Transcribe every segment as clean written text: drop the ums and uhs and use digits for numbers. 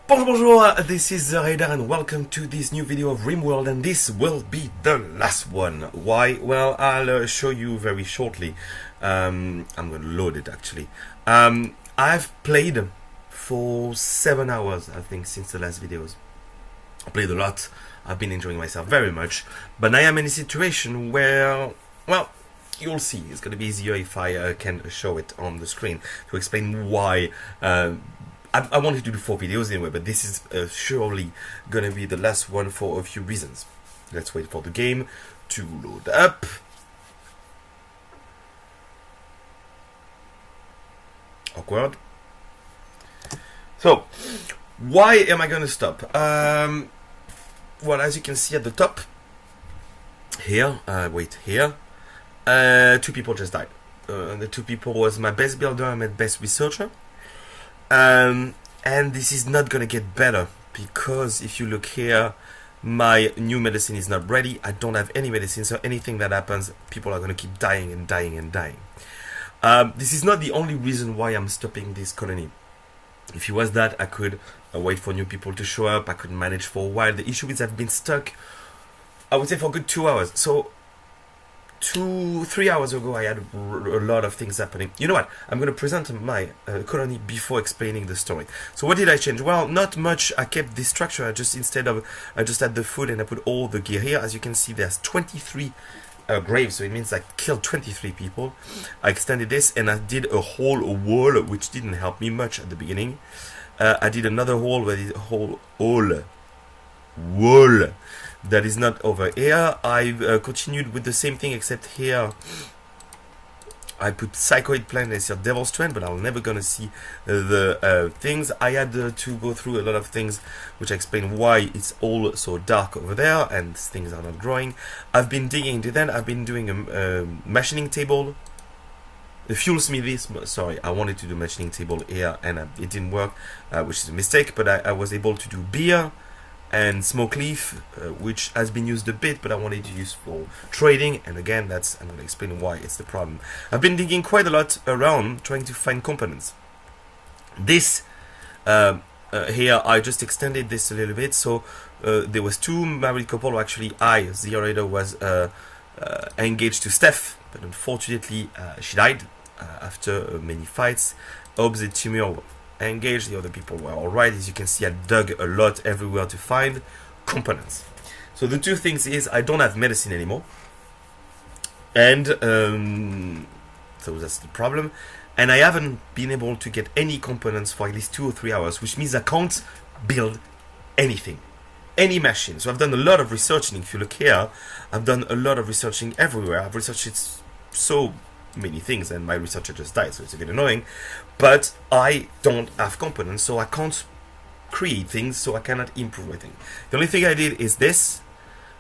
Bonjour, this is ZeRaider and welcome to this new video of Rimworld, and this will be the last one. Why? Well, I'll show you very shortly. I'm going to load it actually. I've played for 7 hours, I think, since the last videos. I played a lot. I've been enjoying myself very much, but I am in a situation where, well, you'll see. It's going to be easier if I can show it on the screen to explain why. I wanted to do 4 videos anyway, but this is surely gonna be the last one for a few reasons. Let's wait for the game to load up. Awkward. So, why am I gonna stop? Well, as you can see at the top, here, here, 2 people just died. The 2 people was my best builder and my best researcher. And this is not gonna get better, because if you look here, my new medicine is not ready. I don't have any medicine, so anything that happens, people are gonna keep dying and dying and dying. This is not the only reason why I'm stopping this colony. If it was that, I could wait for new people to show up. I could manage for a while. The issue is I've been stuck, I would say, for a good 2 hours. So 3 hours ago, I had a lot of things happening. You know what? I'm going to present my colony before explaining the story. So what did I change? Well, not much. I kept this structure. I just had the food and I put all the gear here. As you can see, there's 23 graves, so it means I killed 23 people. I extended this and I did a whole wall, which didn't help me much at the beginning. I did another wall where this whole wall that is not over here. I've continued with the same thing, except here I put psychoid plant as your devil's strand, but I'm never gonna see the things. I had to go through a lot of things, which I explain why it's all so dark over there and things are not growing. I've been digging into that. I've been doing a machining table. The fuel smithy, sorry, I wanted to do machining table here and it didn't work, which is a mistake, but I was able to do beer and smoke leaf, which has been used a bit, but I wanted to use for trading, and again, I'm going to explain why it's the problem. I've been digging quite a lot around trying to find components. This here, I just extended this a little bit, so there was 2 married couple. Actually, ZeRaider was engaged to Steph, but unfortunately she died after many fights. Hope the tumor engaged. The other people were alright. As you can see, I dug a lot everywhere to find components. So the 2 things is I don't have medicine anymore, and so that's the problem, and I haven't been able to get any components for at least 2 or 3 hours, which means I can't build anything, any machine. So I've done a lot of researching. If you look here, I've done a lot of researching everywhere. I've researched so many things, and my researcher just died, so it's a bit annoying, but I don't have components, so I can't create things, so I cannot improve my thing. The only thing I did is this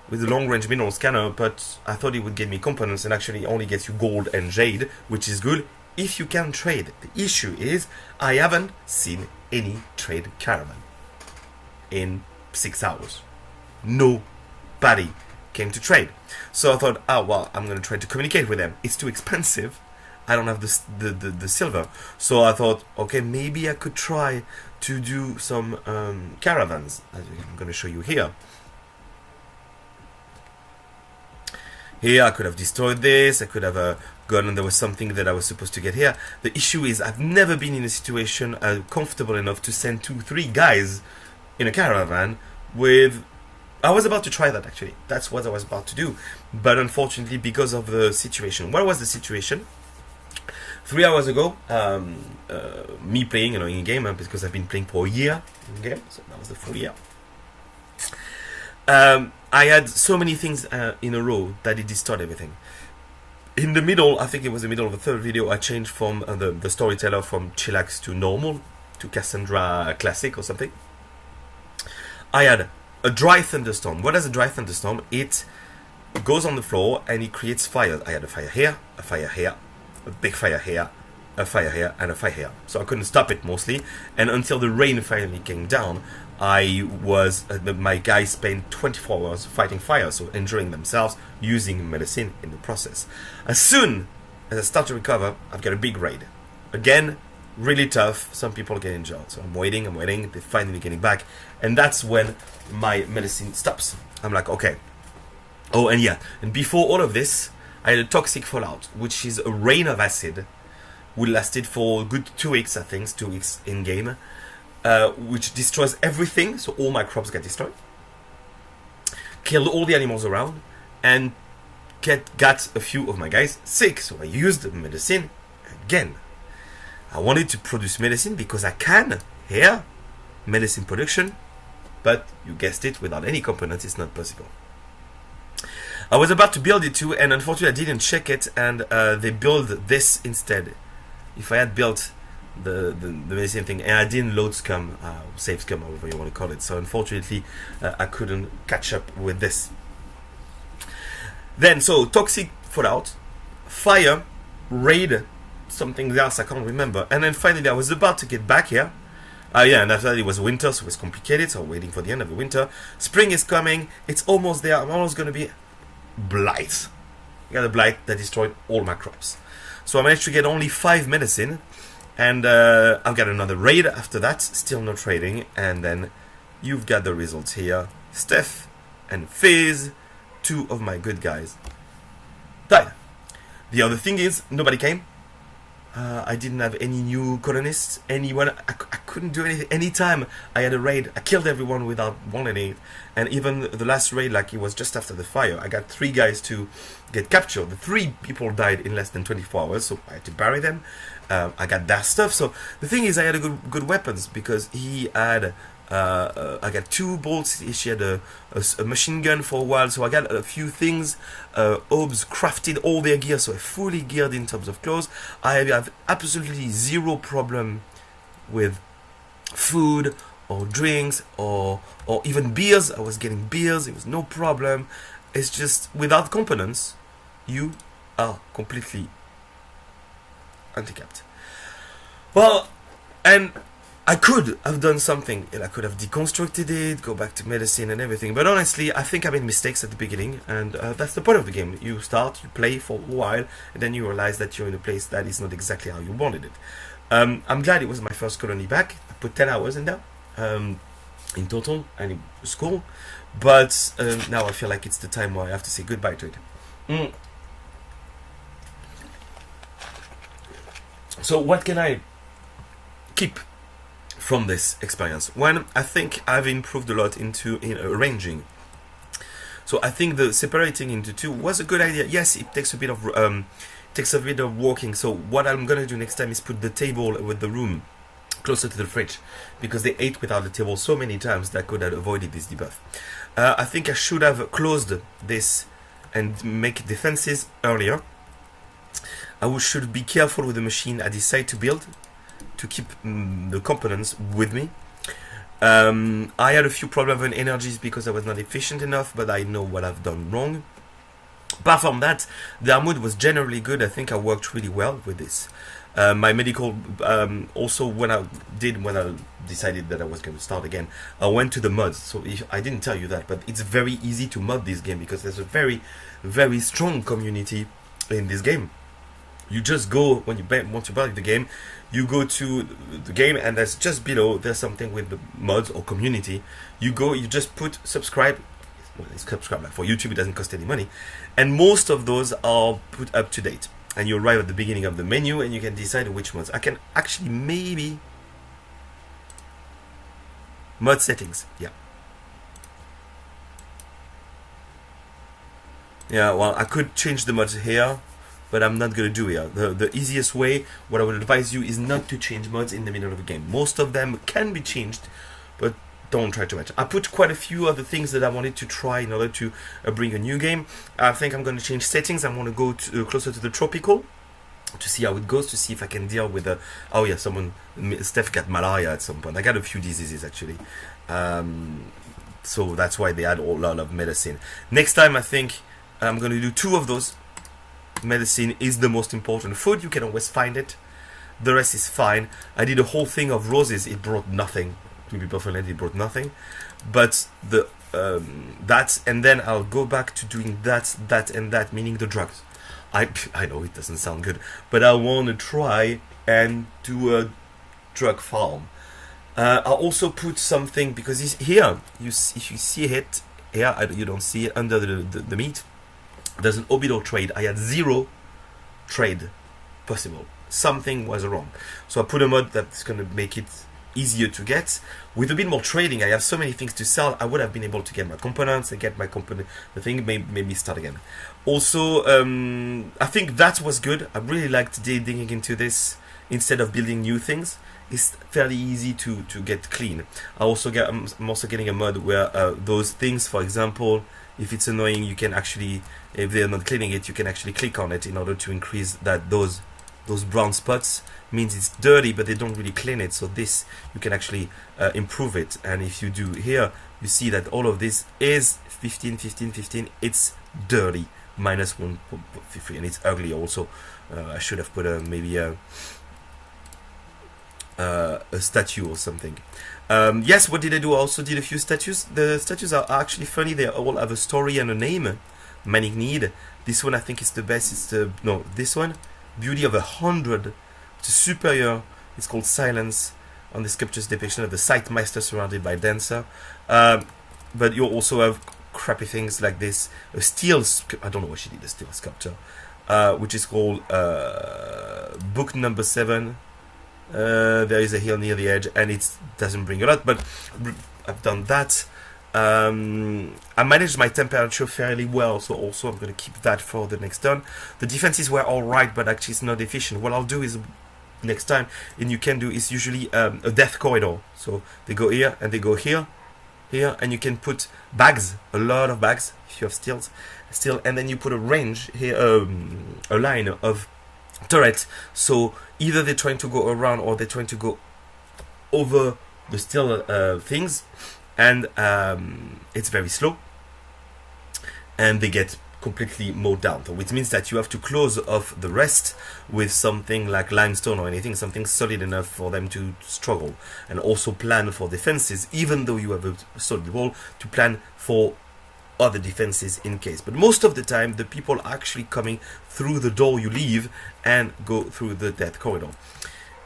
with the long range mineral scanner, but I thought it would get me components, and actually it only gets you gold and jade, which is good if you can trade. The issue is I haven't seen any trade caravan in 6 hours. Nobody came to trade. So I thought, oh well, I'm going to try to communicate with them. It's too expensive. I don't have the silver. So I thought, okay, maybe I could try to do some caravans, as I'm going to show you here. Here I could have destroyed this. I could have gone, and there was something that I was supposed to get here. The issue is I've never been in a situation comfortable enough to send 2-3 guys in a caravan with... I was about to try that, actually. That's what I was about to do. But unfortunately, because of the situation. What was the situation? 3 hours ago, me playing, in game, because I've been playing for a year in game, so that was the full year. I had so many things in a row that it destroyed everything. In the middle, I think it was the middle of the 3rd video, I changed from the storyteller from Chillax to normal, to Cassandra Classic or something. I had a dry thunderstorm. What is a dry thunderstorm? It goes on the floor and it creates fires. I had a fire here, a fire here, a big fire here, a fire here, and a fire here. So I couldn't stop it mostly. And until the rain finally came down, I was, my guys spent 24 hours fighting fire, so injuring themselves, using medicine in the process. As soon as I start to recover, I've got a big raid. Again, really tough. Some people get injured. So I'm waiting. They're finally getting back. And that's when my medicine stops. I'm like, okay. Oh, and yeah. And before all of this, I had a toxic fallout, which is a rain of acid, which lasted for a good 2 weeks, I think. 2 weeks in game. Which destroys everything. So all my crops get destroyed. Killed all the animals around. And got a few of my guys sick. So I used medicine again. I wanted to produce medicine because I can here, medicine production, but you guessed it, without any components it's not possible. I was about to build it too, and unfortunately I didn't check it, and they built this instead. If I had built the medicine thing, and I didn't load scum, save scum, however you want to call it, so unfortunately I couldn't catch up with this. Then, so toxic fallout, fire, raid, something else I can't remember, and then finally I was about to get back here. Yeah, and after that it was winter, so it was complicated, so I'm waiting for the end of the winter. Spring is coming, it's almost there, I'm almost gonna be blight. I got a blight that destroyed all my crops. So I managed to get only 5 medicine, and I've got another raid after that, still no trading, and then you've got the results here. Steph and Fizz, 2 of my good guys, died. The other thing is, nobody came. I didn't have any new colonists, anyone. I couldn't do anything. Anytime I had a raid, I killed everyone without wanting it. And even the last raid, like it was just after the fire, I got 3 guys to get captured. The 3 people died in less than 24 hours, so I had to bury them. I got that stuff. So the thing is, I had good weapons because he had. I got 2 bolts. She had a machine gun for a while, so I got a few things. Obs crafted all their gear, so I fully geared in terms of clothes. I have absolutely zero problem with food or drinks or even beers. I was getting beers, it was no problem. It's just without components, you are completely handicapped. Well, and I could have done something, and I could have deconstructed it, go back to medicine and everything, but honestly, I think I made mistakes at the beginning, and that's the point of the game. You start, you play for a while, and then you realize that you're in a place that is not exactly how you wanted it. I'm glad it was my first colony back. I put 10 hours in there, in total, and it was cool, but now I feel like it's the time where I have to say goodbye to it. So what can I keep from this experience? One, I think I've improved a lot in arranging. So I think the separating into 2 was a good idea. Yes, it takes a bit of walking. So what I'm gonna do next time is put the table with the room closer to the fridge, because they ate without the table so many times that I could have avoided this debuff. I think I should have closed this and make defenses earlier. I should be careful with the machine I decide to build, to keep the components with me. I had a few problems with energies because I was not efficient enough, but I know what I've done wrong. Apart from that, the armor was generally good. I think I worked really well with this. My medical, also when I decided that I was going to start again, I went to the mods. So I didn't tell you that, but it's very easy to mod this game because there's a very, very strong community in this game. You just go, when you want to buy the game, you go to the game, and there's just below, there's something with the mods or community. You go, you just put subscribe. Well, it's subscribe, like for YouTube, it doesn't cost any money. And most of those are put up to date. And you arrive at the beginning of the menu, and you can decide which mods. I can actually maybe mod settings, yeah. Yeah, well, I could change the mods here, but I'm not going to do it. The easiest way, what I would advise you, is not to change mods in the middle of a game. Most of them can be changed, but don't try too much. I put quite a few other things that I wanted to try in order to bring a new game. I think I'm going to change settings. I want to go closer to the tropical to see how it goes, to see if I can deal with the... Oh yeah, Steph got malaria at some point. I got a few diseases actually. So that's why they had a lot of medicine. Next time I think I'm going to do 2 of those. Medicine is the most important. Food, you can always find it. The rest is fine. I did a whole thing of roses. It brought nothing. To be perfectly honest, it brought nothing. But that, and then I'll go back to doing that, and that, meaning the drugs. I know it doesn't sound good, but I want to try and do drug farm. I'll also put something, because here, if you see it, here, you don't see it under the meat, there's an orbital trade. I had 0 trade possible. Something was wrong. So I put a mod that's going to make it easier to get. With a bit more trading, I have so many things to sell, I would have been able to get my components and get my component. The thing made me start again. Also, I think that was good. I really liked digging into this instead of building new things. It's fairly easy to get clean. I'm also getting a mod where those things, for example, if it's annoying, you can actually, if they're not cleaning it, you can actually click on it in order to increase that those brown spots means it's dirty, but they don't really clean it. So this, you can actually improve it. And if you do here, you see that all of this is 15, 15, 15. It's dirty, minus 1.53, and it's ugly also. I should have put maybe a statue or something. Yes, what did I do? I also did a few statues. The statues are actually funny. They all have a story and a name. Manic Need. This one I think is the best. It's this one. Beauty of 100. It's superior. It's called Silence. On the sculpture's depiction of the site master surrounded by dancer. But you also have crappy things like this. A steel. I don't know what she did. A steel sculpture, which is called book number 7. There is a hill near the edge, and it doesn't bring a lot, but I've done that. I managed my temperature fairly well, so also I'm going to keep that for the next turn. The defenses were alright, but actually it's not efficient. What I'll do is next time, and you can do, is usually a death corridor. So they go here and they go here, and you can put bags, a lot of bags if you have steel, and then you put a range here, a line of turret. So either they're trying to go around or they're trying to go over the steel things, and it's very slow, and they get completely mowed down, which means that you have to close off the rest with something like limestone or anything, something solid enough for them to struggle, and also plan for defenses, even though you have a solid wall, to plan for other defenses in case. But most of the time the people are actually coming through the door you leave and go through the death corridor.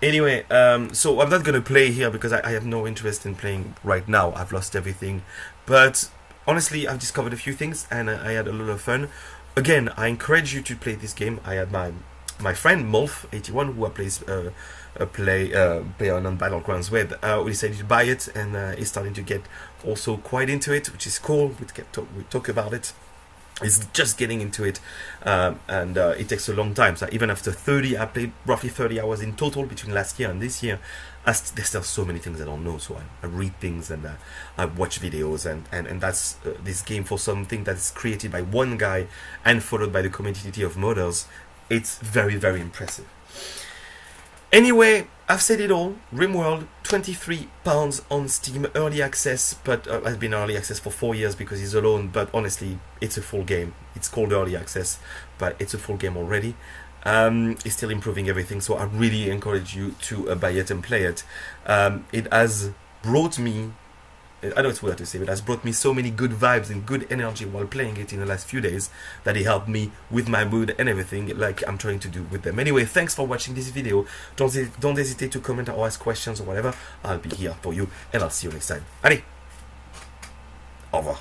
Anyway, so I'm not gonna play here because I have no interest in playing right now. I've lost everything, but honestly I've discovered a few things and I had a lot of fun. Again, I encourage you to play this game. I had my friend Molf81, who I play on Battlegrounds with, we decided to buy it, and he's starting to get also quite into it, which is cool. We talk about it. He's just getting into it, and it takes a long time. So even after 30, I played roughly 30 hours in total between last year and this year. There's still so many things I don't know, so I read things and I watch videos, and that's this game, for something that's created by one guy and followed by the community of modders. It's very, very impressive. Anyway, I've said it all. Rimworld, £23 on Steam, early access, but has been early access for 4 years because he's alone, but honestly, it's a full game. It's called early access, but it's a full game already. It's still improving everything, so I really encourage you to buy it and play it. It has brought me, I know it's weird to say, but it has brought me so many good vibes and good energy while playing it in the last few days that it helped me with my mood and everything, like I'm trying to do with them. Anyway, thanks for watching this video. Don't hesitate to comment or ask questions or whatever. I'll be here for you, and I'll see you next time. Allez, au revoir.